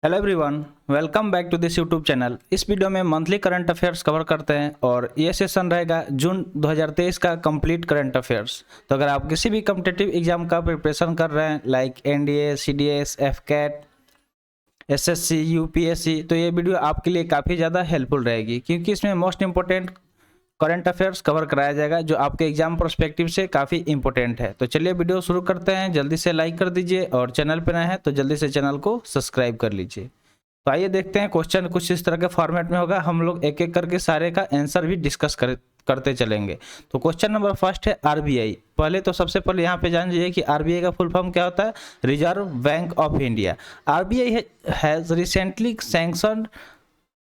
Hello everyone, welcome back to this YouTube channel. इस video में monthly current affairs cover करते हैं और ये सेशन रहेगा जून 2023 का कंप्लीट करंट अफेयर्स। तो अगर आप किसी भी कॉम्पिटिटिव एग्जाम का प्रिपरेशन कर रहे हैं like NDA, CDS, AFCAT, SSC, UPSC, तो ये वीडियो आपके लिए काफ़ी ज़्यादा हेल्पफुल रहेगी क्योंकि इसमें most important current affairs cover कराया जाएगा जो आपके एग्जाम पर्सपेक्टिव से काफ़ी इंपॉर्टेंट है। तो चलिए वीडियो शुरू करते हैं। जल्दी से लाइक कर दीजिए और चैनल पर नए हैं तो जल्दी से चैनल को सब्सक्राइब कर लीजिए। तो आइए देखते हैं, क्वेश्चन कुछ इस तरह के फॉर्मेट में होगा। हम लोग एक एक करके सारे का आंसर भी डिस्कस करते चलेंगे। तो क्वेश्चन नंबर फर्स्ट है आरबीआई। पहले तो सबसे पहले यहाँ पे जान लीजिए कि आरबीआई का फुल फॉर्म क्या होता है। Reserve Bank of India. RBI has recently sanctioned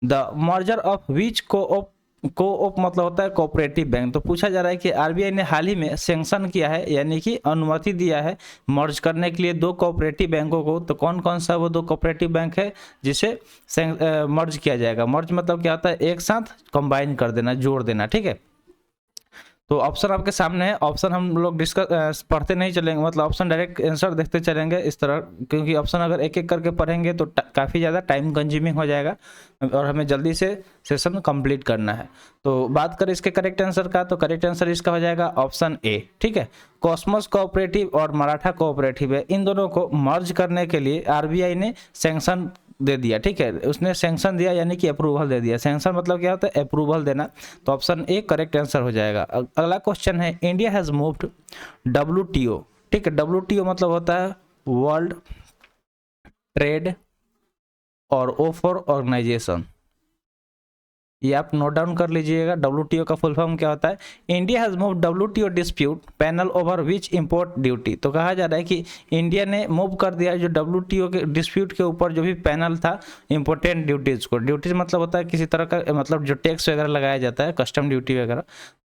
the merger of which co-op मतलब होता है कोऑपरेटिव बैंक। तो पूछा जा रहा है कि आरबीआई ने हाल ही में सैंक्शन किया है यानी कि अनुमति दिया है मर्ज करने के लिए दो कोऑपरेटिव बैंकों को। तो कौन कौन सा वो दो कोऑपरेटिव बैंक है जिसे मर्ज किया जाएगा। मर्ज मतलब क्या होता है, एक साथ कंबाइन कर देना, जोड़ देना, ठीक है। तो ऑप्शन आपके सामने है। ऑप्शन हम लोग डिस्कस पढ़ते नहीं चलेंगे, मतलब ऑप्शन डायरेक्ट आंसर देखते चलेंगे इस तरह, क्योंकि ऑप्शन अगर एक एक करके पढ़ेंगे तो काफ़ी ज़्यादा टाइम कंज्यूमिंग हो जाएगा और हमें जल्दी से सेशन कंप्लीट करना है। तो बात करें इसके करेक्ट आंसर का, तो करेक्ट आंसर इसका हो जाएगा ऑप्शन ए, ठीक है। कॉस्मोस कोऑपरेटिव और मराठा कोऑपरेटिव है, इन दोनों को मर्ज करने के लिए आरबीआई ने सैंक्शन दे दिया, ठीक है। उसने सैंक्शन दिया यानी कि अप्रूवल दे दिया। सैंक्शन मतलब क्या होता है, अप्रूवल देना। तो ऑप्शन ए करेक्ट आंसर हो जाएगा। अगला क्वेश्चन है इंडिया हैज मूव्ड डब्ल्यूटीओ, ठीक है। डब्ल्यूटीओ मतलब होता है वर्ल्ड ट्रेड और ओ फॉर ऑर्गेनाइजेशन। ये आप नोट डाउन कर लीजिएगा। डब्ल्यूटीओ का फुल फॉर्म क्या होता है। India has move WTO dispute panel over which import duty. तो कहा जा रहा है कि इंडिया ने मूव कर दिया जो डब्ल्यूटीओ के डिस्प्यूट के ऊपर जो भी पैनल था इंपोर्टेंट ड्यूटीज को। ड्यूटीज मतलब होता है किसी तरह का, मतलब जो टैक्स वगैरह लगाया जाता है, कस्टम ड्यूटी वगैरह।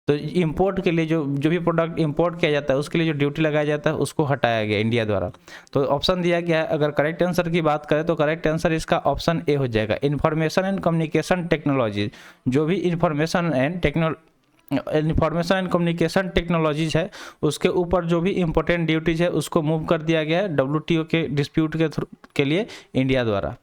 तो इंपोर्ट के लिए जो भी प्रोडक्ट इंपोर्ट किया जाता है उसके लिए जो ड्यूटी लगाया जाता है उसको हटाया गया इंडिया द्वारा। तो ऑप्शन दिया गया है। अगर करेक्ट आंसर की बात करें तो करेक्ट आंसर इसका ऑप्शन ए हो जाएगा। इंफॉर्मेशन एंड कम्युनिकेशन टेक्नोलॉजी, जो भी इंफॉर्मेशन एंड कम्युनिकेशन टेक्नोलॉजीज है उसके ऊपर जो भी इंपॉर्टेंट ड्यूटीज है उसको मूव कर दिया गया है डब्ल्यूटीओ के डिस्प्यूट के लिए इंडिया द्वारा।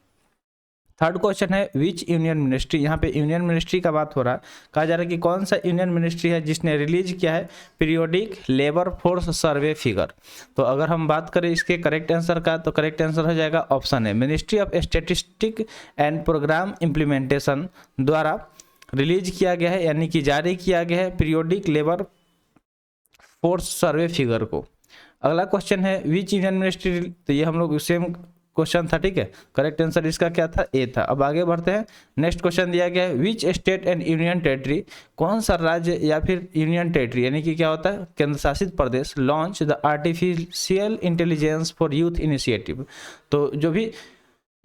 थर्ड क्वेश्चन है विच यूनियन मिनिस्ट्री। यहाँ पे यूनियन मिनिस्ट्री का बात हो रहा है। कहा जा रहा है कि कौन सा यूनियन मिनिस्ट्री है जिसने रिलीज किया है periodic labour force survey figure. तो अगर हम बात करें इसके करेक्ट आंसर का तो करेक्ट आंसर हो जाएगा ऑप्शन है ministry of statistic and programme implementation द्वारा रिलीज किया गया है, यानी कि जारी किया गया है periodic labour force survey figure को। अगला क्वेश्चन है विच यूनियन मिनिस्ट्री। तो ये हम लोग सेम क्वेश्चन था, ठीक है। करेक्ट आंसर इसका क्या था, ए था। अब आगे बढ़ते हैं। नेक्स्ट क्वेश्चन दिया गया है which state and union territory. कौन सा राज्य या फिर यूनियन टेरिटरी यानी कि क्या होता है केंद्र शासित प्रदेश launch the artificial intelligence for youth initiative. तो जो भी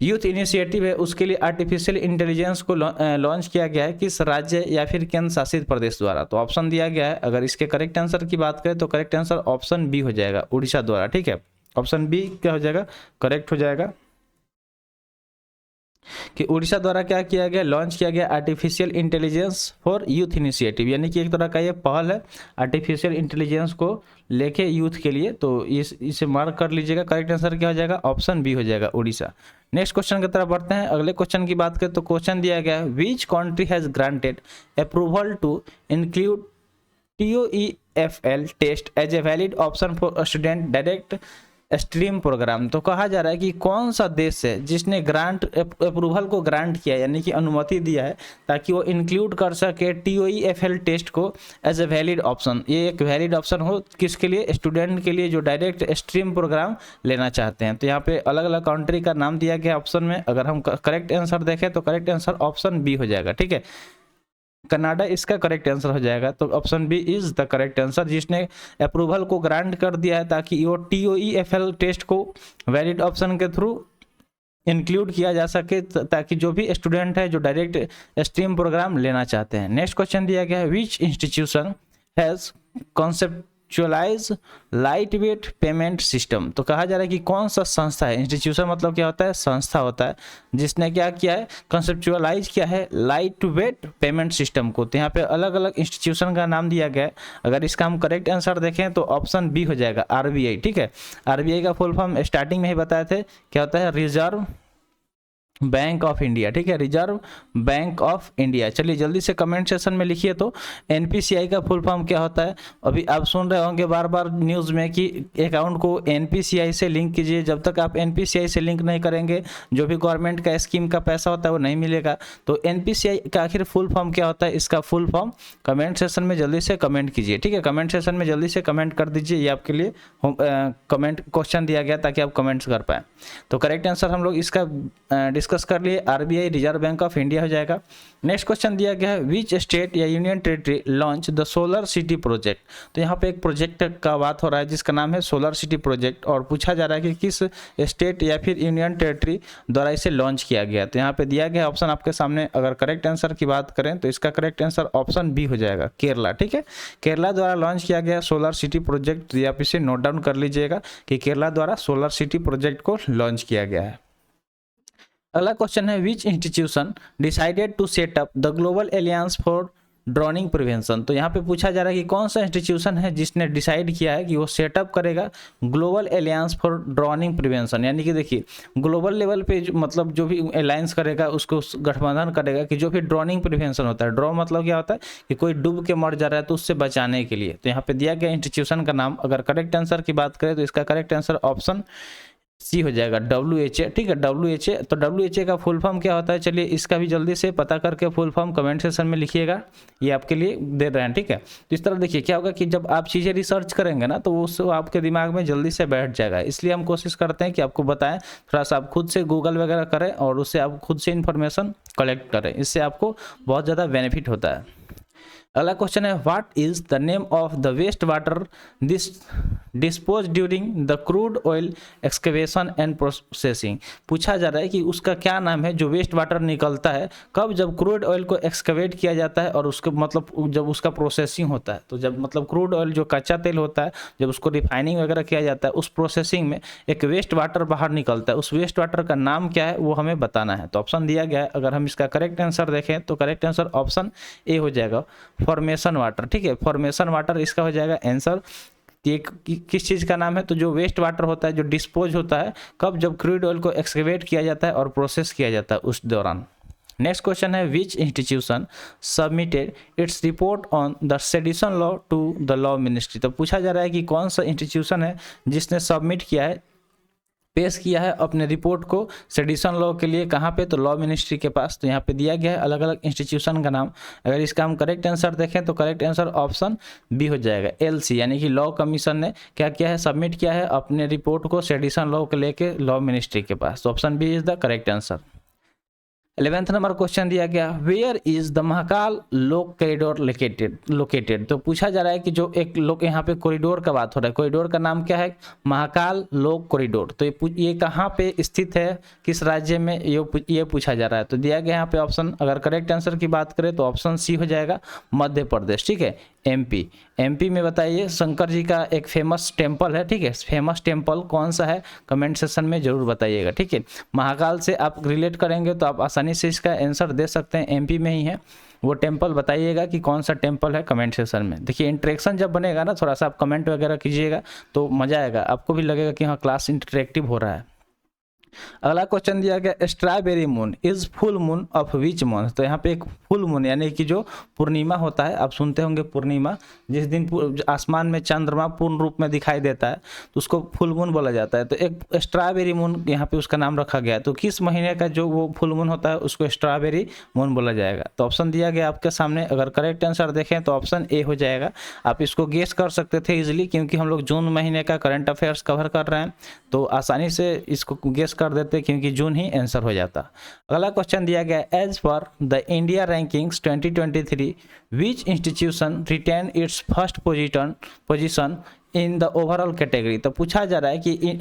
यूथ इनिशिएटिव है उसके लिए आर्टिफिशियल इंटेलिजेंस को लॉन्च किया गया है किस राज्य या फिर केंद्र शासित प्रदेश द्वारा। तो ऑप्शन दिया गया है। अगर इसके करेक्ट आंसर की बात करें तो करेक्ट आंसर ऑप्शन बी हो जाएगा, उड़ीसा द्वारा, ठीक है। ऑप्शन बी क्या हो जाएगा, करेक्ट हो जाएगा कि उड़ीसा द्वारा क्या किया गया, लॉन्च किया गया artificial intelligence for youth initiative, यानी कि एक तरह का ये पहल है आर्टिफिशियल इंटेलिजेंस को लेके यूथ के लिए। तो इसे मार्क कर लीजिएगा। करेक्ट आंसर क्या हो जाएगा, ऑप्शन बी हो जाएगा, उड़ीसा। नेक्स्ट क्वेश्चन की तरफ बढ़ते हैं। अगले क्वेश्चन की बात करें तो क्वेश्चन दिया गया है which country has granted approval to include TOEFL test as a valid option for student direct stream programme. तो कहा जा रहा है कि कौन सा देश है जिसने अप्रूवल को ग्रांट किया यानी कि अनुमति दिया है ताकि वो इंक्लूड कर सके TOEFL टेस्ट को एज ए वैलिड ऑप्शन। ये एक वैलिड ऑप्शन हो किसके लिए, स्टूडेंट के लिए जो डायरेक्ट स्ट्रीम प्रोग्राम लेना चाहते हैं। तो यहाँ पे अलग अलग कंट्री का नाम दिया गया ऑप्शन में। अगर हम करेक्ट आंसर देखें तो करेक्ट आंसर ऑप्शन बी हो जाएगा, ठीक है। कनाडा इसका करेक्ट आंसर हो जाएगा। तो option B is the correct answer, जिसने अप्रूवल को ग्रांट कर दिया है ताकि वो TOEFL टेस्ट को वैलिड ऑप्शन के थ्रू इंक्लूड किया जा सके ताकि जो भी स्टूडेंट है जो डायरेक्ट स्ट्रीम प्रोग्राम लेना चाहते हैं। नेक्स्ट क्वेश्चन दिया गया है which institution has conceptualise light weight payment system. तो कहा जा रहा है कि कौन सा संस्था है, इंस्टीट्यूशन मतलब क्या होता है, संस्था होता है, जिसने क्या किया है, कंसेप्चुअलाइज किया है लाइट वेट पेमेंट सिस्टम को। तो यहाँ पे अलग अलग इंस्टीट्यूशन का नाम दिया गया है। अगर इसका हम करेक्ट आंसर देखें तो ऑप्शन बी हो जाएगा, आरबीआई, ठीक है। आरबीआई का फुल फॉर्म स्टार्टिंग में ही बताए थे क्या होता है, रिजर्व बैंक ऑफ इंडिया, ठीक है, रिजर्व बैंक ऑफ इंडिया। चलिए जल्दी से कमेंट सेक्शन में लिखिए तो एनपीसीआई का फुल फॉर्म क्या होता है। अभी आप सुन रहे होंगे बार बार न्यूज़ में कि अकाउंट को एनपीसीआई से लिंक कीजिए। जब तक आप एनपीसीआई से लिंक नहीं करेंगे जो भी गवर्नमेंट का स्कीम का पैसा होता है वो नहीं मिलेगा। तो एनपीसीआई का आखिर फुल फॉर्म क्या होता है, इसका फुल फॉर्म कमेंट सेक्शन में जल्दी से कमेंट कीजिए, ठीक है। कमेंट सेक्शन में जल्दी से कमेंट कर दीजिए, ये आपके लिए कमेंट क्वेश्चन दिया गया ताकि आप कमेंट्स कर पाएँ। तो करेक्ट आंसर हम लोग इसका डिस्कस कर लिए, RBI reserve Bank of India हो जाएगा। नेक्स्ट क्वेश्चन दिया गया है विच स्टेट या union territory launch the solar city project. तो यहाँ पे एक प्रोजेक्ट का बात हो रहा है जिसका नाम है सोलर सिटी प्रोजेक्ट, और पूछा जा रहा है कि किस स्टेट या फिर यूनियन टेरिटरी द्वारा इसे लॉन्च किया गया। तो यहाँ पे दिया गया ऑप्शन आपके सामने, अगर करेक्ट आंसर की बात करें तो इसका करेक्ट आंसर ऑप्शन बी हो जाएगा, केरला, ठीक है। केरला द्वारा लॉन्च किया गया सोलर सिटी प्रोजेक्ट, आप इसे नोट डाउन कर लीजिएगा कि केरला द्वारा सोलर सिटी प्रोजेक्ट को लॉन्च किया गया है। अगला क्वेश्चन है which institution decided to set up the global alliance for drowning prevention. तो यहाँ पे पूछा जा रहा है कि कौन सा इंस्टीट्यूशन है जिसने डिसाइड किया है कि वो सेटअप करेगा global alliance for drowning prevention. यानी कि देखिए ग्लोबल लेवल पे मतलब जो भी अलायंस करेगा उसको गठबंधन करेगा कि जो भी ड्रोनिंग प्रिवेंशन होता है, ड्रो मतलब क्या होता है कि कोई डूब के मर जा रहा है तो उससे बचाने के लिए। तो यहाँ पे दिया गया इंस्टीट्यूशन का नाम, अगर करेक्ट आंसर की बात करें तो इसका करेक्ट आंसर ऑप्शन सी हो जाएगा, WHO, ठीक है, WHO। तो WHO का फुल फॉर्म क्या होता है, चलिए इसका भी जल्दी से पता करके फुल फॉर्म कमेंट सेक्शन में लिखिएगा, ये आपके लिए दे रहे हैं, ठीक है। तो इस तरह देखिए क्या होगा कि जब आप चीज़ें रिसर्च करेंगे ना तो उस आपके दिमाग में जल्दी से बैठ जाएगा, इसलिए हम कोशिश करते हैं कि आपको बताएं, थोड़ा सा आप खुद से गूगल वगैरह करें और उससे आप खुद से इन्फॉर्मेशन कलेक्ट करें, इससे आपको बहुत ज़्यादा बेनिफिट होता है। अगला क्वेश्चन है what is the name of the waste water dispose during the crude oil excavation and processing. पूछा जा रहा है कि उसका क्या नाम है जो वेस्ट वाटर निकलता है कब, जब क्रूड ऑयल को एक्सकेवेट किया जाता है और उसके मतलब जब उसका प्रोसेसिंग होता है। तो जब मतलब क्रूड ऑयल जो कच्चा तेल होता है जब उसको रिफाइनिंग वगैरह किया जाता है उस प्रोसेसिंग में एक वेस्ट वाटर बाहर निकलता है, उस वेस्ट वाटर का नाम क्या है वो हमें बताना है। तो ऑप्शन दिया गया है, अगर हम इसका करेक्ट आंसर देखें तो करेक्ट आंसर ऑप्शन ए हो जाएगा, फॉर्मेशन वाटर, ठीक है। फॉर्मेशन वाटर इसका हो जाएगा आंसर। ये किस चीज़ का नाम है, तो जो वेस्ट वाटर होता है जो डिस्पोज होता है कब, जब क्रूड ऑयल को एक्सकेवेट किया जाता है और प्रोसेस किया जाता है उस दौरान। नेक्स्ट क्वेश्चन है which institution submitted its report on the sedition law to the law ministry. तो पूछा जा रहा है कि कौन सा इंस्टीट्यूशन है जिसने सबमिट किया है, पेश किया है अपने रिपोर्ट को सेडिशन लॉ के लिए, कहाँ पे, तो लॉ मिनिस्ट्री के पास। तो यहाँ पे दिया गया है अलग अलग इंस्टीट्यूशन का नाम, अगर इसका हम करेक्ट आंसर देखें तो करेक्ट आंसर ऑप्शन बी हो जाएगा, LC, यानी कि लॉ कमीशन ने क्या किया है, सबमिट किया है अपने रिपोर्ट को सेडिशन लॉ को लेके लॉ मिनिस्ट्री के पास। तो option B is the correct answer. 11th number question दिया गया वेयर इज द महाकाल लोक कॉरिडोर लोकेटेड। तो पूछा जा रहा है कि जो एक लोक यहाँ पे कॉरिडोर का बात हो रहा है, कॉरिडोर का नाम क्या है, महाकाल लोक कॉरिडोर। तो ये कहाँ पे स्थित है, किस राज्य में, ये पूछा जा रहा है। तो दिया गया यहाँ पे ऑप्शन, अगर करेक्ट आंसर की बात करें तो ऑप्शन सी हो जाएगा, मध्य प्रदेश, ठीक है, MP में बताइए शंकर जी का एक फेमस टेम्पल है, ठीक है, फेमस टेम्पल कौन सा है कमेंट सेक्शन में जरूर बताइएगा, ठीक है। महाकाल से आप रिलेट करेंगे तो आप आसानी से इसका आंसर दे सकते हैं, MP में ही है वो टेम्पल, बताइएगा कि कौन सा टेम्पल है कमेंट सेक्शन में। देखिए इंटरेक्शन जब बनेगा ना, थोड़ा सा आप कमेंट वगैरह कीजिएगा तो मज़ा आएगा, आपको भी लगेगा कि हाँ क्लास इंटरेक्टिव हो रहा है। अगला क्वेश्चन दिया गया strawberry moon is full moon of which month. तो यहाँ पे एक फुल मून यानी कि जो पूर्णिमा होता है, आप सुनते होंगे पूर्णिमा, जिस दिन आसमान में चंद्रमा पूर्ण रूप में दिखाई देता है तो उसको फुल मून बोला जाता है। तो एक स्ट्रॉबेरी मून यहाँ पे उसका नाम रखा गया है, तो किस महीने का जो वो फुल मून होता है उसको स्ट्रॉबेरी मून बोला जाएगा। तो ऑप्शन दिया गया आपके सामने, अगर करेक्ट आंसर देखें तो ऑप्शन ए हो जाएगा। आप इसको गेस कर सकते थे इजिली, क्योंकि हम लोग जून महीने का करंट अफेयर्स कवर कर रहे हैं तो आसानी से इसको गेस कर देते क्योंकि जून ही आंसर हो जाता। अगला क्वेश्चन दिया गया as per the India rankings 2023 which institution retain its first position in the overall category. तो पूछा जा रहा है कि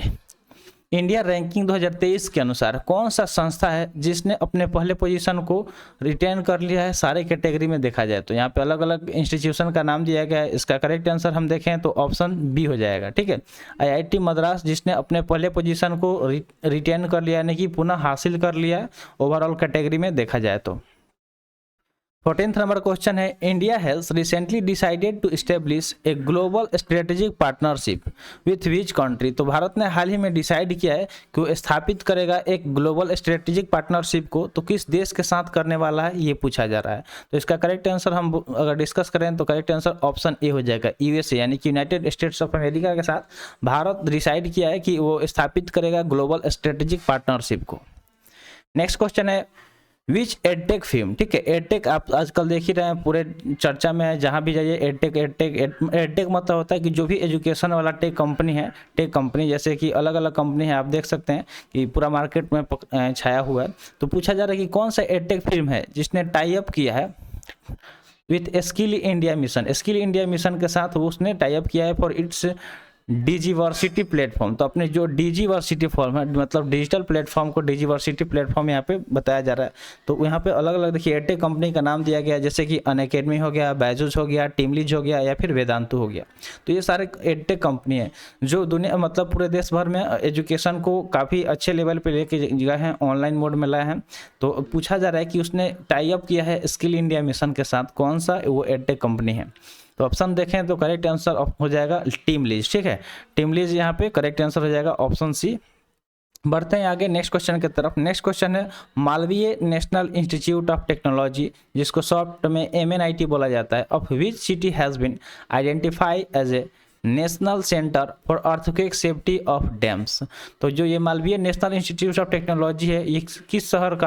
इंडिया रैंकिंग 2023 के अनुसार कौन सा संस्था है जिसने अपने पहले पोजीशन को रिटेन कर लिया है सारे कैटेगरी में देखा जाए। तो यहाँ पे अलग अलग इंस्टीट्यूशन का नाम दिया गया है, इसका करेक्ट आंसर हम देखें तो ऑप्शन बी हो जाएगा, ठीक है, IIT मद्रास, जिसने अपने पहले पोजीशन को रिटेन कर लिया यानी कि पुनः हासिल कर लिया है ओवरऑल कैटेगरी में देखा जाए तो। 14th नंबर क्वेश्चन है, India has recently decided to establish a global strategic partnership with which country. तो भारत ने हाल ही में डिसाइड किया है कि वो स्थापित करेगा एक ग्लोबल स्ट्रेटेजिक पार्टनरशिप को, तो किस देश के साथ करने वाला है ये पूछा जा रहा है। तो इसका करेक्ट आंसर हम अगर डिस्कस करें तो करेक्ट आंसर ऑप्शन ए हो जाएगा, यूएसए यानी कि यूनाइटेड स्टेट्स ऑफ अमेरिका के साथ भारत डिसाइड किया है कि वो स्थापित करेगा ग्लोबल स्ट्रेटेजिक पार्टनरशिप को। नेक्स्ट क्वेश्चन है, विच एडटेक फिल्म, ठीक है, एडटेक आप आजकल देख ही रहे हैं, पूरे चर्चा में है, जहाँ भी जाइए एडटेक एडटेक एडटेक मतलब होता है कि जो भी एजुकेशन वाला टेक कंपनी है, टेक कंपनी जैसे कि अलग अलग कंपनी है, आप देख सकते हैं कि पूरा मार्केट में छाया हुआ है। तो पूछा जा रहा है कि कौन सा एडटेक फिल्म है जिसने टाई अप किया है with skill India mission, skill India mission के साथ उसने टाई अप किया है फॉर इट्स डिजीवर्सिटी प्लेटफॉर्म। तो अपने जो डिजीवर्सिटी फॉर्म है, मतलब डिजिटल प्लेटफॉर्म को डिजीवर्सिटी प्लेटफॉर्म यहाँ पे बताया जा रहा है। तो यहाँ पे अलग अलग देखिए एडटेक कंपनी का नाम दिया गया है, जैसे कि अनअकैडमी हो गया, बैजूस हो गया, टीमलीज हो गया या फिर वेदांतु हो गया। तो ये सारे एडटेक कंपनी है जो दुनिया मतलब पूरे देश भर में एजुकेशन को काफ़ी अच्छे लेवल पर लेके गए हैं, ऑनलाइन मोड में लाए हैं। तो पूछा जा रहा है कि उसने टाई अप किया है स्किल इंडिया मिशन के साथ, कौन सा वो एडटेक कंपनी है। तो ऑप्शन देखें तो करेक्ट आंसर हो जाएगा टीमलीज, ठीक है, टीमलीज यहाँ पे करेक्ट आंसर हो जाएगा ऑप्शन सी। बढ़ते हैं आगे नेक्स्ट क्वेश्चन की तरफ। नेक्स्ट क्वेश्चन है, Malaviya national institute of technology, जिसको शॉर्ट में MNIT बोला जाता है, of which city has been identify as a national centre for earthquake safety of dams. तो जो ये Malaviya national institute of technology है, ये किस शहर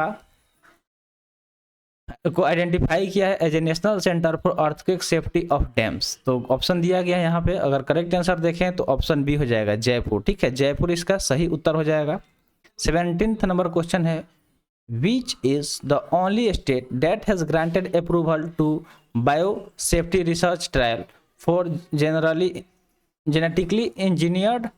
को आइडेंटिफाई किया है as a national centre for earthquake safety of dams. तो ऑप्शन दिया गया है यहाँ पे, अगर करेक्ट आंसर देखें तो ऑप्शन बी हो जाएगा जयपुर, ठीक है, जयपुर इसका सही उत्तर हो जाएगा। 17th नंबर क्वेश्चन है, which is the only state that has granted approval to bio safety research trial for genetically engineered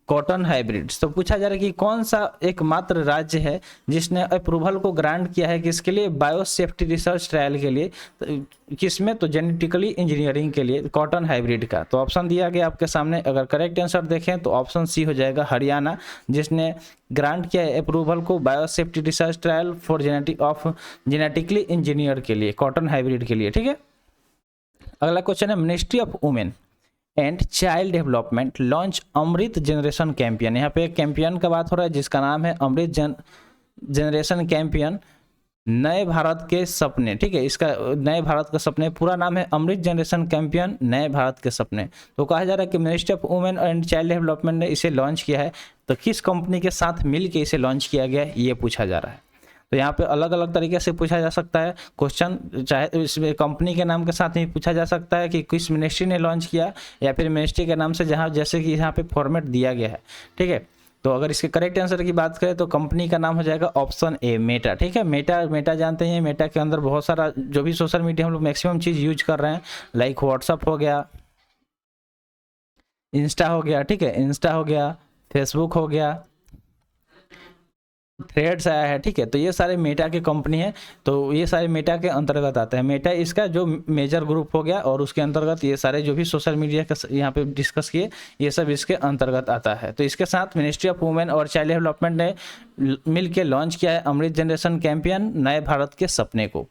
cotton hybrids. तो पूछा जा रहा है कि कौन सा एकमात्र राज्य है जिसने अप्रूवल को ग्रांट किया है किसके लिए, बायो सेफ्टी रिसर्च ट्रायल के लिए, तो किसमें, तो जेनेटिकली इंजीनियरिंग के लिए कॉटन हाइब्रिड का। तो ऑप्शन दिया गया आपके सामने, अगर करेक्ट आंसर देखें तो ऑप्शन सी हो जाएगा हरियाणा, जिसने ग्रांट किया है अप्रूवल को bio safety research trial for genetically engineer के लिए, कॉटन हाइब्रिड के लिए, ठीक है। अगला क्वेश्चन है, ministry of women and child development launch Amrit generation campaign. यहाँ पे एक कैंपियन का बात हो रहा है जिसका नाम है अमृत जनरेशन कैंपियन, नए भारत के सपने, ठीक है, इसका नए भारत के सपने पूरा नाम है अमृत जनरेशन कैंपियन नए भारत के सपने। तो कहा जा रहा है कि ministry of women and child development ने इसे लॉन्च किया है, तो किस कंपनी के साथ मिल के इसे लॉन्च किया गया है ये पूछा जा रहा है। तो यहाँ पे अलग अलग तरीके से पूछा जा सकता है क्वेश्चन, चाहे इसमें कंपनी के नाम के साथ ही पूछा जा सकता है कि किस मिनिस्ट्री ने लॉन्च किया, या फिर मिनिस्ट्री के नाम से, जहाँ जैसे कि यहाँ पे फॉर्मेट दिया गया है, ठीक है। तो अगर इसके करेक्ट आंसर की बात करें तो कंपनी का नाम हो जाएगा ऑप्शन ए मेटा, ठीक है। मेटा जानते हैं, मेटा के अंदर बहुत सारा जो भी सोशल मीडिया हम लोग मैक्सिमम चीज़ यूज कर रहे हैं, लाइक व्हाट्सअप हो गया, इंस्टा हो गया, ठीक है, इंस्टा हो गया, फेसबुक हो गया, थ्रेड्स आया है, ठीक है। तो ये सारे मेटा की कंपनी है, तो ये सारे मेटा के अंतर्गत आते हैं। मेटा इसका जो मेजर ग्रुप हो गया और उसके अंतर्गत ये सारे जो भी सोशल मीडिया का यहाँ पे डिस्कस किए ये सब इसके अंतर्गत आता है। तो इसके साथ मिनिस्ट्री ऑफ वुमेन और चाइल्ड डेवलपमेंट ने मिल के लॉन्च किया है अमृत जनरेशन कैंपियन नए भारत के सपने को।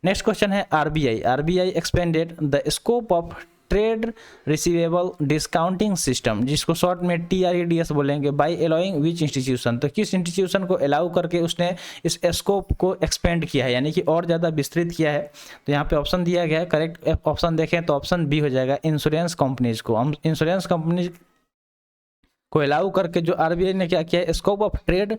नेक्स्ट क्वेश्चन है, RBI expanded the scope of trade receivable discounting system, जिसको शॉर्ट में TREDS बोलेंगे, बाय अलाउइंग विच इंस्टीट्यूशन। तो किस इंस्टीट्यूशन को अलाउ करके उसने इस स्कोप को एक्सपेंड किया है, यानी कि और ज़्यादा विस्तृत किया है। तो यहाँ पे ऑप्शन दिया गया है, करेक्ट ऑप्शन देखें तो ऑप्शन बी हो जाएगा इंश्योरेंस कंपनीज को। हम इंश्योरेंस कंपनी को अलाउ करके जो आरबीआई ने क्या किया है, scope of trade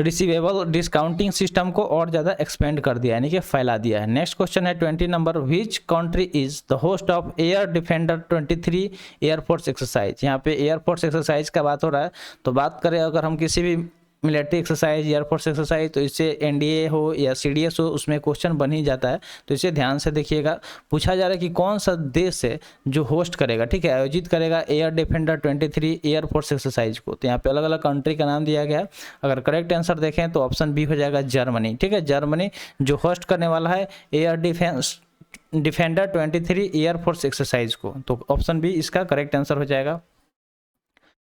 receivable discounting system को और ज़्यादा एक्सपेंड कर दिया, यानी कि फैला दिया है। नेक्स्ट क्वेश्चन है 20 number, which country is the host of air defender 23 air force exercise. यहाँ पे एयरफोर्स एक्सरसाइज का बात हो रहा है, तो बात करें अगर हम किसी भी मिलिट्री एक्सरसाइज, एयरफोर्स एक्सरसाइज, तो इससे NDA हो या CDS हो उसमें क्वेश्चन बन ही जाता है। तो इसे ध्यान से देखिएगा, पूछा जा रहा है कि कौन सा देश है जो होस्ट करेगा, ठीक है, आयोजित करेगा एयर डिफेंडर 23 एयरफोर्स एक्सरसाइज को। तो यहाँ पे अलग अलग कंट्री का नाम दिया गया है। अगर करेक्ट आंसर देखें तो ऑप्शन बी हो जाएगा जर्मनी, ठीक है, जर्मनी जो होस्ट करने वाला है एयर डिफेंडर 23 एयरफोर्स एक्सरसाइज को। तो ऑप्शन बी इसका करेक्ट आंसर हो जाएगा।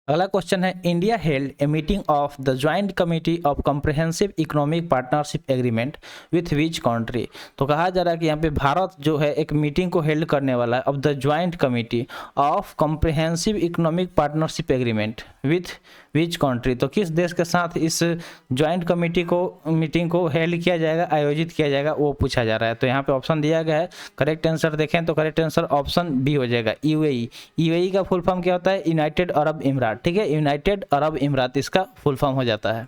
अगला क्वेश्चन है India held a meeting of the joint committee of comprehensive economic partnership agreement with which country. तो कहा जा रहा है कि यहाँ पे भारत जो है एक मीटिंग को हेल्ड करने वाला है of the joint committee of comprehensive economic partnership agreement with which country. तो किस देश के साथ इस ज्वाइंट कमेटी को मीटिंग को हेल्ड किया जाएगा, आयोजित किया जाएगा, वो पूछा जा रहा है। तो यहाँ पे ऑप्शन दिया गया है, करेक्ट आंसर देखें तो करेक्ट आंसर ऑप्शन बी हो जाएगा, यूएई। यूएई का फुल फॉर्म क्या होता है? United Arab Emirates. ठीक है, यूनाइटेड अरब इमरात इसका फुल फॉर्म हो जाता है।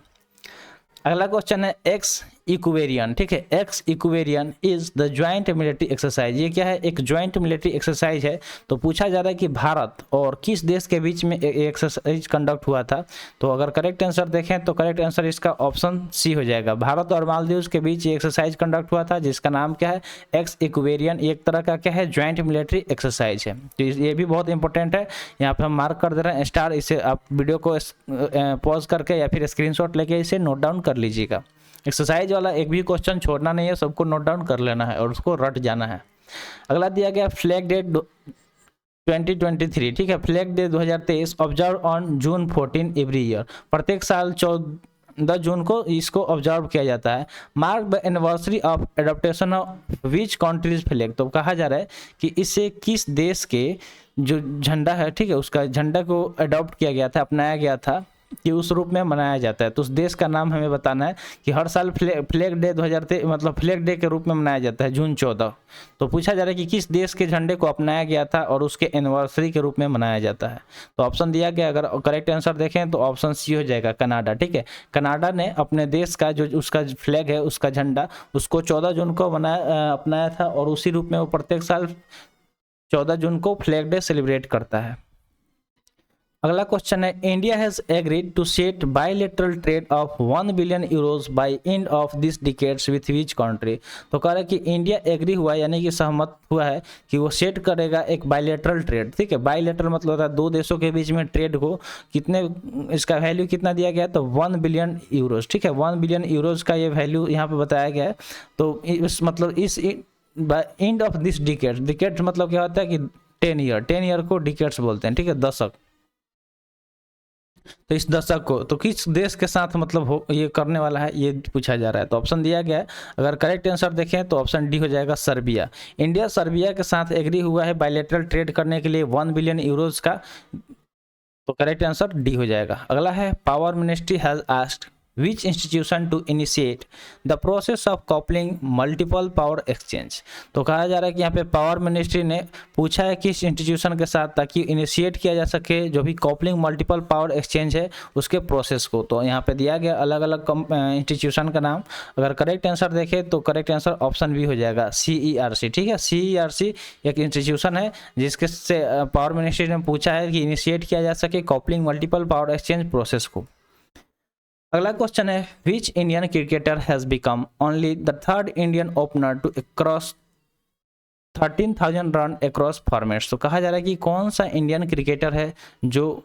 अगला क्वेश्चन है एक्स इक्वेरियन। ठीक है, Ex Ekuverin is the joint military exercise. ये क्या है? एक ज्वाइंट मिलिट्री एक्सरसाइज है। तो पूछा जा रहा है कि भारत और किस देश के बीच में एक्सरसाइज कंडक्ट हुआ था। तो अगर करेक्ट आंसर देखें तो करेक्ट आंसर इसका ऑप्शन सी हो जाएगा। भारत और मालदीव के बीच ये एक्सरसाइज कंडक्ट हुआ था जिसका नाम क्या है? एक्स इक्वेरियन। एक तरह का क्या है? ज्वाइंट मिलिट्री एक्सरसाइज है। तो ये भी बहुत इंपॉर्टेंट है, यहाँ पे हम मार्क कर दे रहे हैं स्टार। इसे आप वीडियो को पॉज करके या फिर स्क्रीनशॉट लेके इसे नोट डाउन कर लीजिएगा। एक्सरसाइज वाला एक भी क्वेश्चन छोड़ना नहीं है, सबको नोट डाउन कर लेना है और उसको रट जाना है। अगला दिया गया फ्लैग डे 2023। ठीक है, flag day 2023 observe on June 14 every year. प्रत्येक साल 14 जून को इसको ऑब्जर्व किया जाता है। Mark the anniversary of adaptation of which countries flag. तो कहा जा रहा है कि इसे किस देश के जो झंडा है, ठीक है, उसका झंडा को अडॉप्ट किया गया था, अपनाया गया था कि उस रूप में मनाया जाता है। तो उस देश का नाम हमें बताना है कि हर साल फ्लैग डे 2023 मतलब फ्लैग डे के रूप में मनाया जाता है जून 14। तो पूछा जा रहा है कि किस देश के झंडे को अपनाया गया था और उसके एनिवर्सरी के रूप में मनाया जाता है। तो ऑप्शन दिया गया, अगर करेक्ट आंसर देखें तो ऑप्शन सी हो जाएगा, कनाडा। ठीक है, कनाडा ने अपने देश का जो उसका फ्लैग है, उसका झंडा, उसको 14 जून को अपनाया था और उसी रूप में वो प्रत्येक साल 14 जून को फ्लैग डे सेलिब्रेट करता है। अगला क्वेश्चन है India has agreed to set bilateral trade of 1 billion euros by end of this decades with which country. तो कह रहा है कि इंडिया एग्री हुआ यानी कि सहमत हुआ है कि वो सेट करेगा एक बायलैटरल ट्रेड। ठीक है, बायलैटरल मतलब होता है दो देशों के बीच में ट्रेड को, कितने इसका वैल्यू कितना दिया गया है? तो 1 बिलियन यूरोज। ठीक है, 1 बिलियन यूरोज का ये वैल्यू यहाँ पे बताया गया है। तो इस मतलब इस and of this decades, decades मतलब क्या होता है कि 10 ईयर, 10 ईयर को डिकेड्स बोलते हैं। ठीक है, दशक। तो इस दशक को तो किस देश के साथ मतलब हो ये करने वाला है, ये पूछा जा रहा है। तो ऑप्शन दिया गया है, अगर करेक्ट आंसर देखें तो ऑप्शन डी हो जाएगा, सर्बिया। इंडिया सर्बिया के साथ एग्री हुआ है बायलैटरल ट्रेड करने के लिए 1 बिलियन यूरोज का। तो करेक्ट आंसर डी हो जाएगा। अगला है power ministry has asked which institution to initiate the process of coupling multiple power exchange। तो कहा जा रहा है कि यहाँ पे पावर मिनिस्ट्री ने पूछा है किस इंस्टीट्यूशन के साथ ताकि इनिशिएट किया जा सके जो भी कॉपलिंग मल्टीपल पावर एक्सचेंज है उसके प्रोसेस को। तो यहाँ पे दिया गया अलग अलग इंस्टीट्यूशन का नाम। अगर करेक्ट आंसर देखें तो करेक्ट आंसर ऑप्शन बी हो जाएगा, CERC। ठीक है, CERC एक इंस्टीट्यूशन है जिसके से पावर मिनिस्ट्री ने पूछा है कि इनिशिएट किया जा सके coupling multiple power exchange process को। अगला क्वेश्चन है which Indian cricketer has become only the third Indian opener to cross 13,000 run across formats. तो कहा जा रहा है कि कौन सा इंडियन क्रिकेटर है जो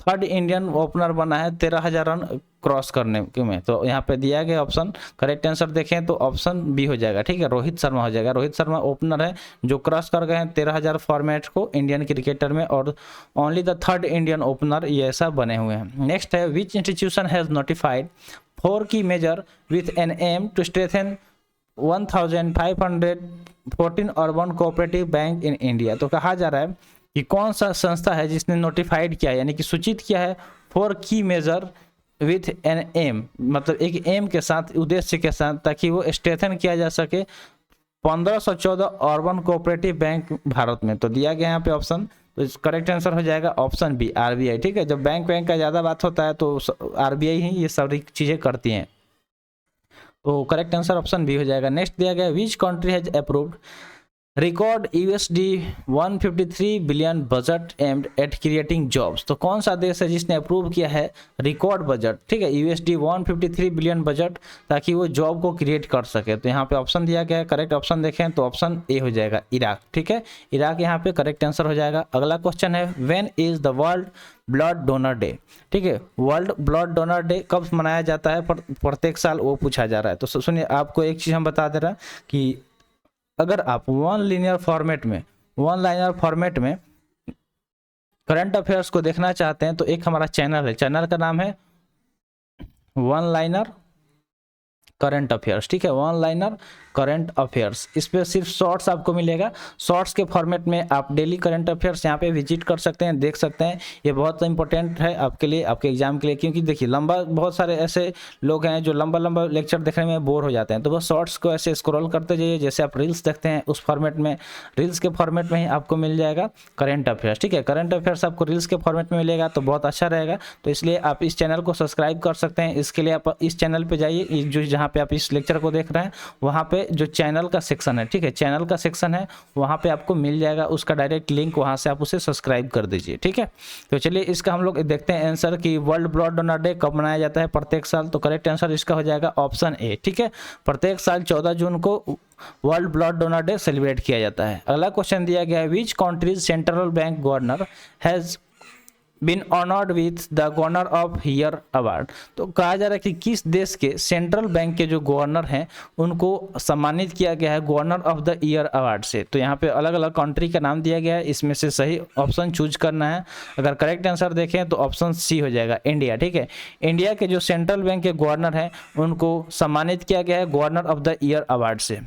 थर्ड इंडियन ओपनर बना है 13,000 रन क्रॉस करने में। तो यहाँ पे दिया गया ऑप्शन, करेक्ट आंसर देखें तो ऑप्शन बी हो जाएगा। ठीक है, रोहित शर्मा हो जाएगा। रोहित शर्मा ओपनर है जो क्रॉस कर गए हैं 13,000 फॉर्मेट को इंडियन क्रिकेटर में और only the third Indian opener ये ऐसा बने हुए हैं। नेक्स्ट है which institution has notified 4 key measure with an aim to strengthen 1514 urban cooperative bank in India. तो कहा जा रहा है कि कौन सा संस्था है जिसने नोटिफाइड किया है यानी कि सूचित किया है 4 key measure with an M, मतलब एक एम के साथ, उद्देश्य के साथ, ताकि वो स्ट्रेथन किया जा सके 1514 अर्बन कोऑपरेटिव बैंक भारत में। तो दिया गया यहाँ पे ऑप्शन, तो करेक्ट आंसर हो जाएगा ऑप्शन बी, RBI। ठीक है, जब बैंक का ज़्यादा बात होता है तो RBI ही ये सारी चीज़ें करती हैं। तो करेक्ट आंसर ऑप्शन बी हो जाएगा। नेक्स्ट दिया गया विच country has approved record $153 billion budget aimed at creating jobs. तो कौन सा देश है जिसने अप्रूव किया है रिकॉर्ड बजट, ठीक है, $153 बिलियन बजट, ताकि वो जॉब को क्रिएट कर सके। तो यहाँ पे ऑप्शन दिया गया है, करेक्ट ऑप्शन देखें तो ऑप्शन ए हो जाएगा, इराक। ठीक है, इराक यहाँ पे करेक्ट आंसर हो जाएगा। अगला क्वेश्चन है when is the world blood donor day. ठीक है, वर्ल्ड ब्लड डोनर डे कब मनाया जाता है प्रत्येक साल, वो पूछा जा रहा है। तो सुनिए, आपको एक चीज़ हम बता दे रहा है कि अगर आप वन लाइनर फॉर्मेट में करंट अफेयर्स को देखना चाहते हैं तो एक हमारा चैनल है, चैनल का नाम है वन लाइनर करंट अफेयर्स, ठीक है, वन लाइनर करंट अफेयर्स। इस पर सिर्फ शॉर्ट्स आपको मिलेगा, शॉर्ट्स के फॉर्मेट में आप डेली करंट अफेयर्स यहाँ पे विजिट कर सकते हैं, देख सकते हैं। ये बहुत इंपॉर्टेंट है आपके लिए, आपके एग्जाम के लिए, क्योंकि देखिए लंबा, बहुत सारे ऐसे लोग हैं जो लंबा लंबा लेक्चर देखने में बोर हो जाते हैं, तो बस शॉर्ट्स को ऐसे स्क्रॉल करते जाइए, जैसे आप रील्स देखते हैं उस फॉर्मेट में, रील्स के फॉर्मेट में ही आपको मिल जाएगा करंट अफेयर्स, ठीक है। करंट अफेयर्स आपको रील्स के फॉर्मेट में मिलेगा तो बहुत अच्छा रहेगा, तो इसलिए आप इस चैनल को सब्सक्राइब कर सकते हैं। इसके लिए आप इस चैनल पर जाइए, जो जहाँ पे आप इस लेक्चर को देख रहे हैं वहाँ पे जो चैनल का सेक्शन है, ठीक है, चैनल का सेक्शन है, वहाँ पे आपको मिल जाएगा उसका डायरेक्ट लिंक, वहाँ से आप उसे सब्सक्राइब कर दीजिए, ठीक है। तो चलिए इसका हम लोग देखते हैं आंसर कि वर्ल्ड ब्लड डोनर डे कब मनाया जाता है प्रत्येक साल। तो करेक्ट आंसर इसका हो जाएगा ऑप्शन ए, ठीक है, प्रत्येक साल 14 जून को world blood donor day celebrate किया जाता है। अगला क्वेश्चन दिया गया है, which country's central bank governor has been honoured with the governor of year award. तो कहा जा रहा है कि किस देश के सेंट्रल बैंक के जो गवर्नर हैं उनको सम्मानित किया गया है governor of the year award से। तो यहाँ पे अलग अलग कंट्री का नाम दिया गया है, इसमें से सही ऑप्शन चूज करना है। अगर करेक्ट आंसर देखें तो ऑप्शन सी हो जाएगा, इंडिया, ठीक है। इंडिया के जो सेंट्रल बैंक के गवर्नर हैं उनको सम्मानित किया गया है governor of the year award से।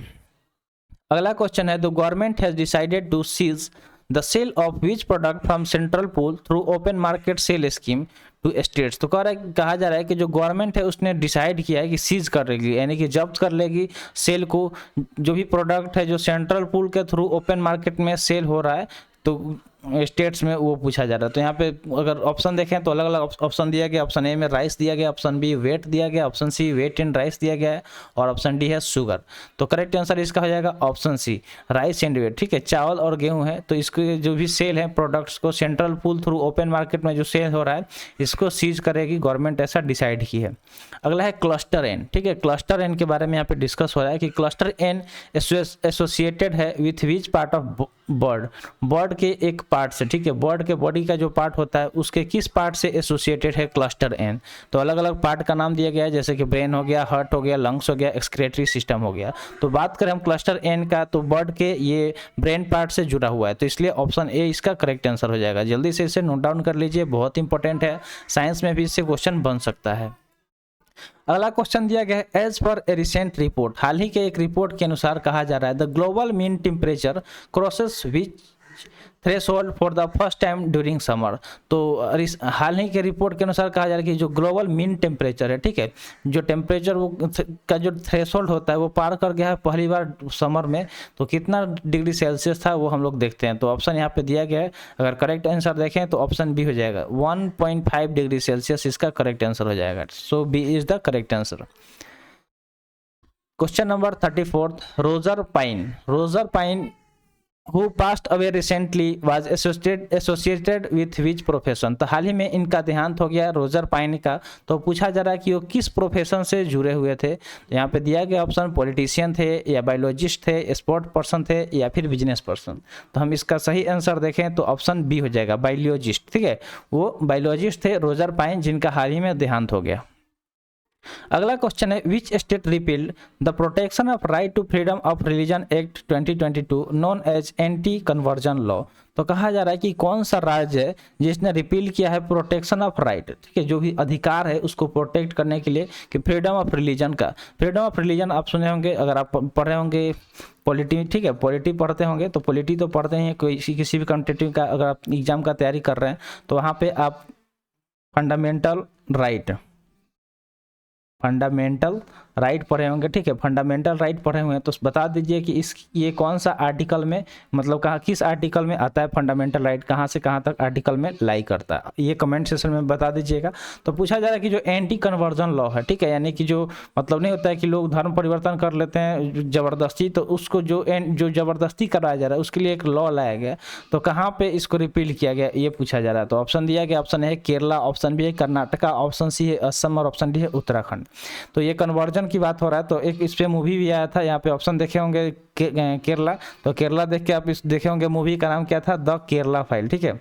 अगला क्वेश्चन है, the government has decided to seize the sale of which product from central pool through open market sale scheme to states। तो कहा जा रहा है कि जो गवर्नमेंट है उसने डिसाइड किया है कि सीज कर लेगी, यानी कि जब्त कर लेगी सेल को, जो भी प्रोडक्ट है जो सेंट्रल पूल के थ्रू ओपन मार्केट में सेल हो रहा है तो स्टेट्स में, वो पूछा जा रहा है। तो यहाँ पे अगर ऑप्शन देखें तो अलग अलग ऑप्शन दिया गया, ऑप्शन ए में राइस दिया गया, ऑप्शन बी वेट दिया गया, option C wheat in rice दिया गया है, और ऑप्शन डी है शुगर। तो करेक्ट आंसर इसका हो जाएगा option C, rice and wheat, ठीक है, चावल और गेहूं है। तो इसके जो भी सेल है प्रोडक्ट्स को central pool through open market में जो सेल हो रहा है इसको सीज करेगी गवर्नमेंट, ऐसा डिसाइड की है। अगला है क्लस्टर एन, ठीक है, क्लस्टर एन के बारे में यहाँ पे डिस्कस हो रहा है कि क्लस्टर एन एसोसिएटेड है with which part of bird, bird के एक पार्ट से, ठीक है, बर्ड के बॉडी का जो पार्ट होता है उसके किस पार्ट से एसोसिएटेड है क्लस्टर एन। तो अलग अलग पार्ट का नाम दिया गया है, जैसे कि ब्रेन हो गया, हार्ट हो गया, लंग्स हो गया, एक्सक्रेटरी सिस्टम हो गया। तो बात करें हम क्लस्टर एन का तो बर्ड के ये ब्रेन पार्ट से जुड़ा हुआ है, तो इसलिए ऑप्शन ए इसका करेक्ट आंसर हो जाएगा। जल्दी से इसे नोट डाउन कर लीजिए, बहुत इंपॉर्टेंट है, साइंस में भी इससे क्वेश्चन बन सकता है। अगला क्वेश्चन दिया गया है, as per a recent report, हाल ही के एक रिपोर्ट के अनुसार कहा जा रहा है the global mean temperature crosses which threshold for the first time during summer. तो हाल ही के रिपोर्ट के अनुसार कहा जा रहा है कि जो ग्लोबल मीन टेम्परेचर है, ठीक है, जो टेम्परेचर वो का जो थ्रेशोल्ड होता है वो पार कर गया है पहली बार समर में। तो कितना डिग्री सेल्सियस था वो हम लोग देखते हैं। तो ऑप्शन यहाँ पे दिया गया है, अगर करेक्ट आंसर देखें तो ऑप्शन बी हो जाएगा, 1.5 डिग्री सेल्सियस इसका करेक्ट आंसर हो जाएगा। So B is the correct answer. Question number 34, Roger Payne who passed away recently was associated with which profession। तो हाल ही में इनका देहांत हो गया रोजर पाइन का। तो पूछा जा रहा है कि वो किस प्रोफेशन से जुड़े हुए थे। यहाँ पे दिया गया ऑप्शन पॉलिटिशियन थे या बायोलॉजिस्ट थे, स्पोर्ट पर्सन थे या फिर बिजनेस पर्सन। तो हम इसका सही आंसर देखें तो ऑप्शन बी हो जाएगा, बायोलॉजिस्ट, ठीक है, वो बायोलॉजिस्ट थे रोजर पाइन जिनका हाल ही में देहांत हो गया। अगला क्वेश्चन है, which state repealed the protection of right to freedom of religion act 2022 known as anti conversion law. तो कहा जा रहा है कि कौन सा राज्य है जिसने रिपील किया है प्रोटेक्शन ऑफ राइट, ठीक है, जो भी अधिकार है उसको प्रोटेक्ट करने के लिए, कि फ्रीडम ऑफ रिलीजन का। फ्रीडम ऑफ रिलीजन आप सुने होंगे, अगर आप पढ़ रहे होंगे पॉलिटी, ठीक है, पॉलिटी पढ़ते होंगे तो पॉलिटी तो पढ़ते हैं, कोई किसी भी कॉम्पिटिटिव का अगर आप एग्जाम का तैयारी कर रहे हैं तो वहाँ पे आप फंडामेंटल राइट पढ़े होंगे, ठीक है, फंडामेंटल राइट पढ़े हुए हैं। तो बता दीजिए कि ये कौन सा आर्टिकल में, मतलब कहाँ, किस आर्टिकल में आता है फंडामेंटल राइट, कहाँ से कहाँ तक आर्टिकल में लाई करता है, ये कमेंट सेक्शन में बता दीजिएगा। तो पूछा जा रहा है कि जो एंटी कन्वर्जन लॉ है, ठीक है, यानी कि जो मतलब नहीं होता है कि लोग धर्म परिवर्तन कर लेते हैं ज़बरदस्ती, तो उसको जो ज़बरदस्ती कराया जा रहा है उसके लिए एक लॉ लाया गया। तो कहाँ पर इसको रिपील किया गया ये पूछा जा रहा है। तो ऑप्शन दिया गया, ऑप्शन है केरला, ऑप्शन बी है कर्नाटका, ऑप्शन सी है असम और ऑप्शन डी है उत्तराखंड। तो ये कन्वर्जन की बात हो रहा है, तो एक इस पे मूवी भी आया था, यहाँ पे ऑप्शन देखे होंगे केरला, तो केरला देख के आप इस देखे होंगे मूवी का नाम क्या था, द केरला फाइल, ठीक है।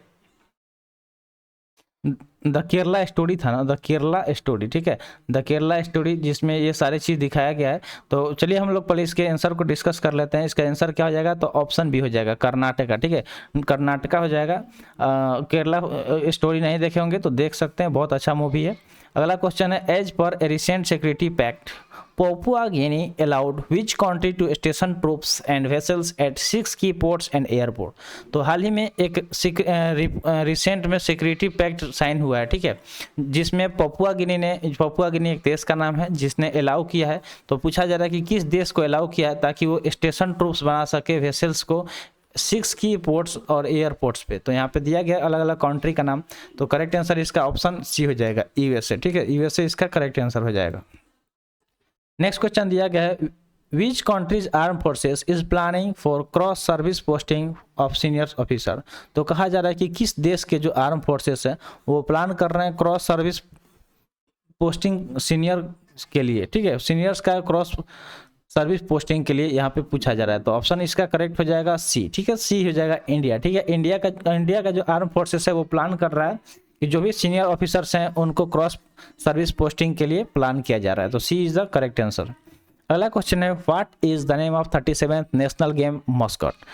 द केरला स्टोरी था ना, द केरला स्टोरी, ठीक है, द केरला स्टोरी, जिसमें ये सारी चीज़ दिखाया गया है। तो चलिए हम लोग पहले इसके आंसर को डिस्कस कर लेते हैं। इसका आंसर क्या हो जाएगा, तो ऑप्शन बी हो जाएगा, कर्नाटका, ठीक है, कर्नाटका हो जाएगा। केरला स्टोरी नहीं देखे होंगे तो देख सकते हैं, बहुत अच्छा मूवी है। अगला क्वेश्चन है, as per a recent security pact Papua Guinea allowed which country to station troops and vessels at 6 key ports and airport। तो हाल ही में एक रिसेंट में सिक्योरिटी पैक्ट साइन हुआ है, ठीक है, जिसमें पपुआ गिनी एक देश का नाम है जिसने अलाउ किया है। तो पूछा जा रहा है कि किस देश को अलाउ किया है ताकि वो स्टेशन ट्रूप्स बना सके वेसल्स को 6 की पोर्ट्स और एयरपोर्ट्स पे। तो यहाँ पे दिया गया अलग अलग कंट्री का नाम। तो करेक्ट आंसर इसका ऑप्शन सी हो जाएगा, यूएसए, ठीक है, यूएसए इसका करेक्ट आंसर हो जाएगा। नेक्स्ट क्वेश्चन दिया गया है, which countries arm forces is planning for cross service posting of senior officer. तो कहा जा रहा है कि किस देश के जो आर्म फोर्सेस है वो प्लान कर रहे हैं क्रॉस सर्विस पोस्टिंग सीनियर के लिए, ठीक है, सीनियर्स का क्रॉस सर्विस पोस्टिंग के लिए यहाँ पे पूछा जा रहा है। तो ऑप्शन इसका करेक्ट हो जाएगा सी, ठीक है, सी हो जाएगा इंडिया, ठीक है। इंडिया का जो आर्म फोर्सेस है वो प्लान कर रहा है कि जो भी सीनियर ऑफिसर्स हैं उनको क्रॉस सर्विस पोस्टिंग के लिए प्लान किया जा रहा है। तो सी इज द करेक्ट आंसर। अगला क्वेश्चन है, what is the name of 37th national game Muscat.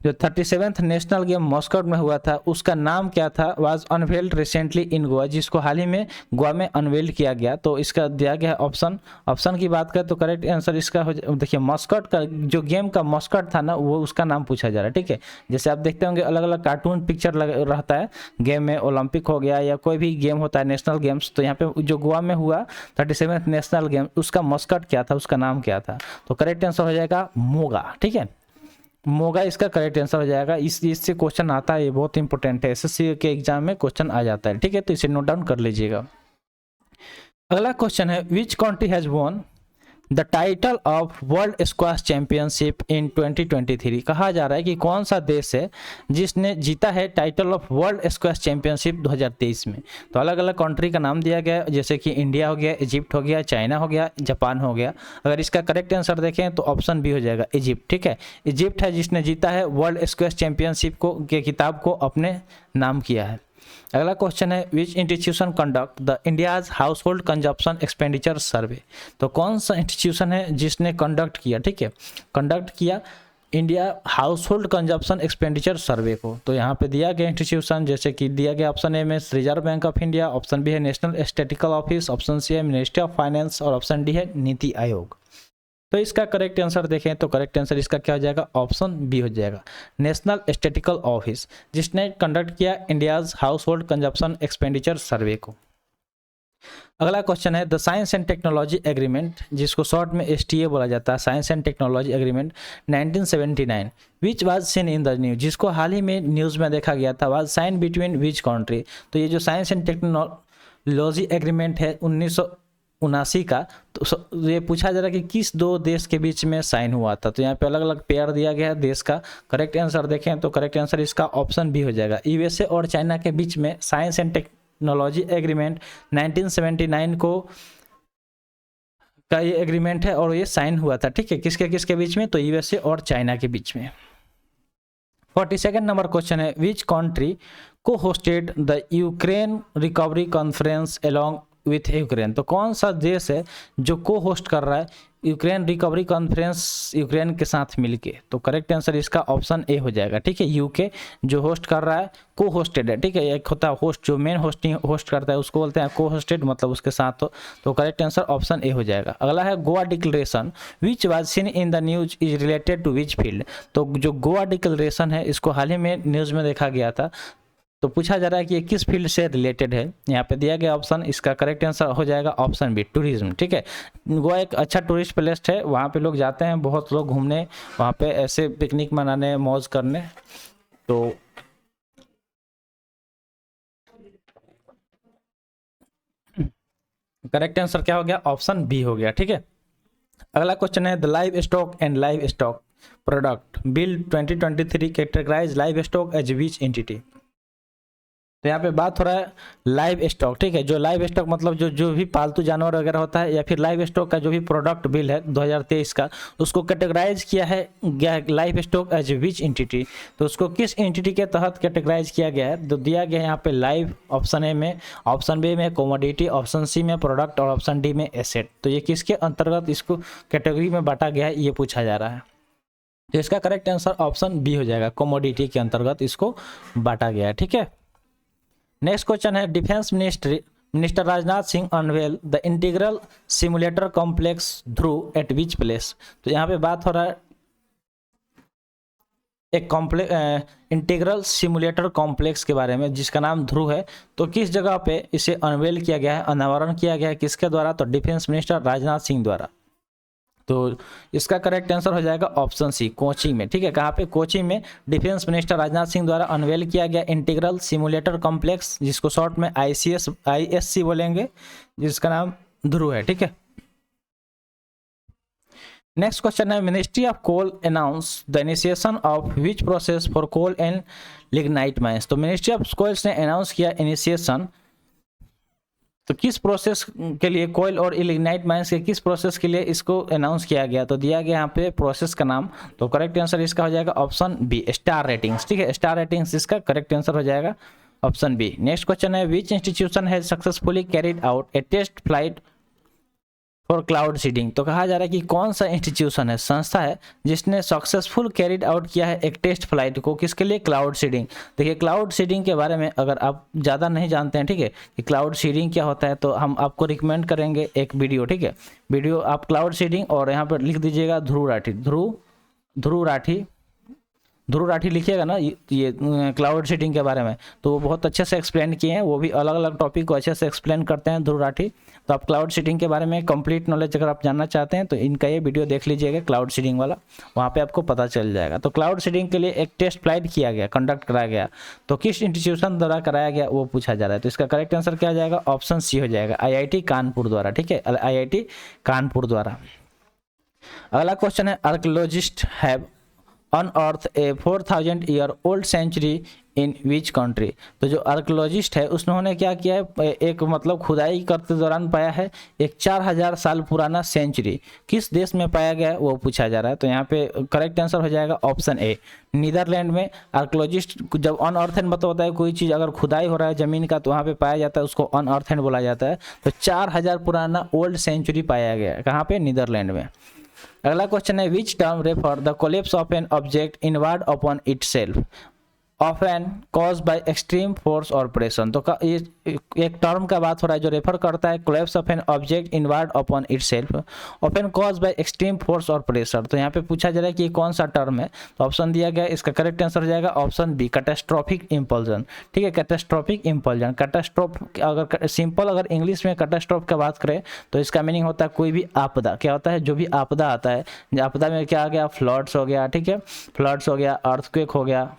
जो 37th नेशनल गेम मस्कट में हुआ था उसका नाम क्या था, was unveiled recently in Goa, जिसको हाल ही में गोवा में अनवेल्ड किया गया। तो इसका दिया गया ऑप्शन की बात करें तो करेक्ट आंसर इसका हो, देखिए मस्कट का जो गेम का मस्कट था ना वो उसका नाम पूछा जा रहा है, ठीक है। जैसे आप देखते होंगे अलग अलग कार्टून पिक्चर रहता है गेम में, ओलंपिक हो गया या कोई भी गेम होता है नेशनल गेम्स। तो यहाँ पे जो गोवा में हुआ 37th नेशनल गेम, उसका मस्कट क्या था, उसका नाम क्या था। तो करेक्ट आंसर हो जाएगा मोगा, ठीक है, मोगा इसका करेक्ट आंसर हो जाएगा। इससे क्वेश्चन आता है, ये बहुत इंपॉर्टेंट है, एसएससी के एग्जाम में क्वेश्चन आ जाता है, ठीक है, तो इसे नोट डाउन कर लीजिएगा। अगला क्वेश्चन है, which country has won the title of world squash championship इन 2023। कहा जा रहा है कि कौन सा देश है जिसने जीता है title of world squash championship 2023 में। तो अलग अलग कंट्री का नाम दिया गया है, जैसे कि इंडिया हो गया, इजिप्ट हो गया, चाइना हो गया, जापान हो गया। अगर इसका करेक्ट आंसर देखें तो ऑप्शन बी हो जाएगा, इजिप्ट, ठीक है, इजिप्ट है जिसने जीता है वर्ल्ड स्क्वाश चैंपियनशिप के खिताब को अपने नाम किया है। अगला क्वेश्चन है, which institution conduct the India's household consumption expenditure सर्वे। तो कौन सा इंस्टीट्यूशन है जिसने कंडक्ट किया, ठीक है, कंडक्ट किया India house hold consumption expenditure survey को। तो यहाँ पे दिया गया इंस्टीट्यूशन, जैसे कि दिया गया ऑप्शन ए में Reserve Bank of India, option B है National statistical Office, option C है मिनिस्ट्री ऑफ फाइनेंस और ऑप्शन डी है नीति आयोग। तो इसका करेक्ट आंसर देखें तो करेक्ट आंसर इसका क्या हो जाएगा, ऑप्शन बी हो जाएगा, नेशनल स्टैटिस्टिकल ऑफिस, जिसने कंडक्ट किया India's household consumption expenditure survey को। अगला क्वेश्चन है, the science and technology agreement, जिसको शॉर्ट में एसटीए बोला जाता है, science and technology agreement 1979 which was seen in the news, जिसको हाल ही में न्यूज़ में देखा गया था, was sign between which country. तो ये जो साइंस एंड टेक्नोलॉजी एग्रीमेंट है 1979 का, तो ये पूछा जा रहा है कि किस दो देश के बीच में साइन हुआ था। तो यहाँ पे अलग अलग पेयर दिया गया है देश का। करेक्ट आंसर देखें तो करेक्ट आंसर इसका ऑप्शन बी हो जाएगा, यूएसए और चाइना के बीच में साइंस एंड टेक्नोलॉजी एग्रीमेंट 1979 को का ये एग्रीमेंट है और ये साइन हुआ था, ठीक है, किसके किसके बीच में, तो यूएसए और चाइना के बीच में। 42nd नंबर क्वेश्चन है, विच कंट्री को hosted the Ukraine recovery conference along with Ukraine. तो कौन सा देश है जो को होस्ट कर रहा है यूक्रेन रिकवरी कॉन्फ्रेंस यूक्रेन के साथ मिलके। तो करेक्ट आंसर इसका ऑप्शन ए हो जाएगा, ठीक है, यूके जो होस्ट कर रहा है, को होस्टेड है, ठीक है, एक होता है होस्ट जो मेन होस्ट करता है उसको बोलते हैं को होस्टेड, मतलब उसके साथ हो। तो करेक्ट आंसर ऑप्शन ए हो जाएगा। अगला है, Goa declaration which was seen in the news is related to which field. तो जो गोवा डिक्लेरेशन है इसको हाल ही में न्यूज़ में देखा गया था। तो पूछा जा रहा है कि ये किस फील्ड से रिलेटेड है। यहाँ पे दिया गया ऑप्शन, इसका करेक्ट आंसर हो जाएगा ऑप्शन बी, टूरिज्म, ठीक है। गोवा एक अच्छा टूरिस्ट प्लेस है, वहाँ पे लोग जाते हैं, बहुत लोग घूमने वहाँ पे ऐसे पिकनिक मनाने, मौज करने। तो करेक्ट आंसर क्या हो गया, ऑप्शन बी हो गया, ठीक है। अगला क्वेश्चन है, the live stock and live stock product bill 2023 categorise live stock as which entity. तो यहाँ पे बात हो रहा है लाइव स्टॉक, ठीक है। जो लाइव स्टॉक मतलब जो भी पालतू जानवर वगैरह होता है या फिर लाइव स्टॉक का जो भी प्रोडक्ट बिल है 2023 का, उसको कैटेगराइज किया है गया live stock as which entity. तो उसको किस एंटिटी के तहत कैटेगराइज किया गया है, तो दिया गया है यहाँ पे लाइव ऑप्शन ए में, ऑप्शन बी में कमोडिटी, ऑप्शन सी में प्रोडक्ट और ऑप्शन डी में एसेट। तो ये किसके अंतर्गत इसको कैटेगरी में बांटा गया है ये पूछा जा रहा है। तो इसका करेक्ट आंसर ऑप्शन बी हो जाएगा, कमोडिटी के अंतर्गत इसको बांटा गया है, ठीक है। नेक्स्ट क्वेश्चन है defence minister Rajnath Singh unwell the integral simulator complex Dhruv eight which place. तो यहाँ पे बात हो रहा है एक इंटीग्रल सिमुलेटर कॉम्प्लेक्स के बारे में जिसका नाम ध्रुव है। तो किस जगह पे इसे अनवेल किया गया है, अनावरण किया गया है, किसके द्वारा, तो डिफेंस मिनिस्टर राजनाथ सिंह द्वारा। तो इसका करेक्ट आंसर हो जाएगा ऑप्शन सी, कोची में, ठीक है। कहाँ पे, कोची में डिफेंस मिनिस्टर राजनाथ सिंह द्वारा अनवेल किया गया इंटीग्रल सिमुलेटर कॉम्प्लेक्स, जिसको शॉर्ट में ISC बोलेंगे, जिसका नाम ध्रुव है, ठीक है। नेक्स्ट क्वेश्चन है ministry of coal announce the initiation of which process for coal and lignite mines. तो मिनिस्ट्री ऑफ कोल्स ने अनाउंस किया इनिशिएशन, तो किस प्रोसेस के लिए, कोयल और लिग्नाइट माइंस के किस प्रोसेस के लिए इसको अनाउंस किया गया। तो दिया गया यहाँ पे प्रोसेस का नाम। तो करेक्ट आंसर इसका हो जाएगा ऑप्शन बी, स्टार रेटिंग्स, ठीक है। स्टार रेटिंग्स इसका करेक्ट आंसर हो जाएगा ऑप्शन बी। नेक्स्ट क्वेश्चन है which institution has successfully carried out a test flight for cloud seeding. तो कहा जा रहा है कि कौन सा इंस्टीट्यूशन है, संस्था है, जिसने सक्सेसफुल कैरिड आउट किया है एक टेस्ट फ्लाइट को, किसके लिए, क्लाउड सीडिंग। देखिए क्लाउड सीडिंग के बारे में अगर आप ज़्यादा नहीं जानते हैं, ठीक है, कि क्लाउड सीडिंग क्या होता है, तो हम आपको रिकमेंड करेंगे एक वीडियो, ठीक है। वीडियो आप क्लाउड सीडिंग और यहाँ पर लिख दीजिएगा ध्रुव राठी लिखिएगा ना, ये क्लाउड सीडिंग के बारे में, तो वो बहुत अच्छे से एक्सप्लेन किए हैं, वो भी अलग अलग टॉपिक को अच्छे से एक्सप्लेन करते हैं ध्रुव राठी। तो आप क्लाउड सीडिंग के बारे में कंप्लीट नॉलेज अगर आप जानना चाहते हैं तो इनका ये वीडियो देख लीजिएगा, क्लाउड सीडिंग वाला, वहाँ पे आपको पता चल जाएगा। तो क्लाउड सीडिंग के लिए एक टेस्ट फ्लाइट किया गया, कंडक्ट कराया गया, तो किस इंस्टीट्यूशन द्वारा कराया गया वो पूछा जा रहा है। तो इसका करेक्ट आंसर क्या आ जाएगा, ऑप्शन सी हो जाएगा, IIT कानपुर द्वारा, ठीक है, IIT कानपुर द्वारा। अगला क्वेश्चन है archaeologist have unearthed a 4000 year old century in which country। तो जो आर्कियोलॉजिस्ट है उन्होंने क्या किया है, एक मतलब खुदाई करते दौरान पाया है एक 4000 साल पुराना सेंचुरी, किस देश में पाया गया है वो पूछा जा रहा है। तो यहाँ पे करेक्ट आंसर हो जाएगा ऑप्शन ए, नीदरलैंड में। आर्कियोलॉजिस्ट जब अनअर्थन मतलब होता है कोई चीज़ अगर खुदाई हो रहा है ज़मीन का तो वहाँ पे पाया जाता है, उसको अनअर्थन बोला जाता है। तो 4000 पुराना ओल्ड सेंचुरी पाया गया है, कहाँ पे, नीदरलैंड में। अगला क्वेश्चन है which term refer the collapse of an object inward upon itself often cause by extreme force और प्रेशन। तो एक टर्म का बात हो रहा है जो रेफर करता है collapse of an object inward upon itself often cause by extreme force और प्रेशर। तो यहाँ पे पूछा जा रहा है कि कौन सा टर्म है, तो ऑप्शन दिया गया, इसका करेक्ट आंसर हो जाएगा ऑप्शन बी, कैटास्ट्रोफिक इंपल्जन, ठीक है, कैटास्ट्रोफिक इंपल्जन। कैटास्ट्रोफ अगर सिंपल अगर इंग्लिश में कैटास्ट्रोफ का बात करें तो इसका मीनिंग होता है कोई भी आपदा। क्या होता है, जो भी आपदा आता है, आपदा में क्या आ गया, फ्लड्स हो गया, ठीक है, फ्लड्स हो गया, अर्थक्वेक हो गया,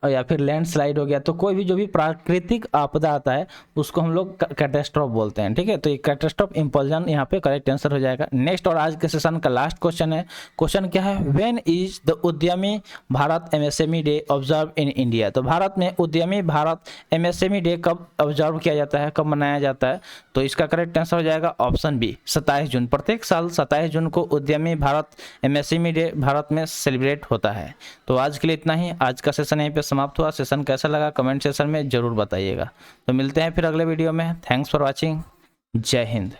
या फिर लैंडस्लाइड हो गया, तो कोई भी जो भी प्राकृतिक आपदा आता है उसको हम लोग कैटास्ट्रोफ बोलते हैं, ठीक है। तो ये कैटास्ट्रोफ इंपल्जन यहाँ पे करेक्ट आंसर हो जाएगा। नेक्स्ट और आज के सेशन का लास्ट क्वेश्चन है, क्वेश्चन क्या है, व्हेन इज द उद्यमी Bharat MSME day observe in India. तो भारत में उद्यमी भारत MSME डे कब ऑब्जर्व किया जाता है, कब मनाया जाता है। तो इसका करेक्ट आंसर हो जाएगा ऑप्शन बी, 27 जून। प्रत्येक साल 27 जून को उद्यमी भारत MSME डे भारत में सेलिब्रेट होता है। तो आज के लिए इतना ही, आज का सेशन यहीं पे समाप्त हुआ। सेशन कैसा लगा कमेंट सेशन में जरूर बताइएगा। तो मिलते हैं फिर अगले वीडियो में। थैंक्स फॉर वॉचिंग, जय हिंद।